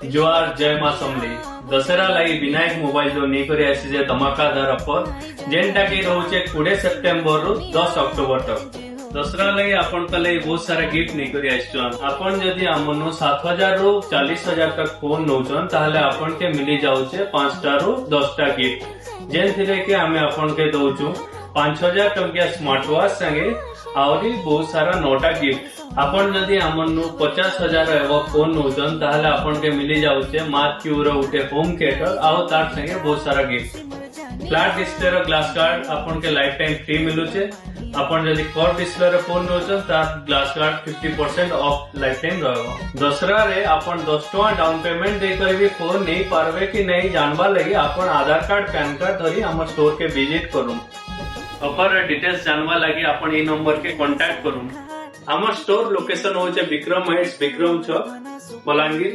जोहार जय मां समली दशहरा लगी विनायक मोबाइल जो नहीं करी आसी धमाकादार ऑफर जेनटा की रोचे 20 सेप्टेम्बर रु 10 अक्टोबर तक दशहरा लगी आपण लगी बहुत सारा गिफ्ट नहीं करी आसन आपण जदि आमनु 7,000 रु 40,000 तक फोन नौचन ताहले आपण के मिली जाउचे 5टा रु 10टा गिफ्ट जेन थिरे कि आमे आपण के दउचु 5,000 टंकिया स्मार्ट वॉच संगे आवरी बहुत सारा 9टा गिफ्ट आपण जदि आमनु 50,000 एवं फोन नौचन ताहले आपण के मिली जाउचे माथ्यू रो उठे होम थिएटर आउ तार संगे बहुत सारा गिफ्ट फ्लैट डिस्प्ले रो ग्लास कार्ड आपण के लाइफ टाइम फ्री मिलुचे आपण जदि कर्व डिस्प्ले रो फोन नौचन तार glass card 50% of life time रहबो दसरा रे आपण 10 टका डाउन पेमेंट दे कर भी फोन नहीं पारबे कि नहीं जानबा लगी आपण आधार कार्ड पैन कार्ड धरी हमर स्टोर के विजिट करूं ऑफर डिटेल्स जानवा लगी आपण ई नंबर के कांटेक्ट करूं हमर स्टोर लोकेशन होचे विक्रम हाइट्स विक्रम चौक बलांगीर।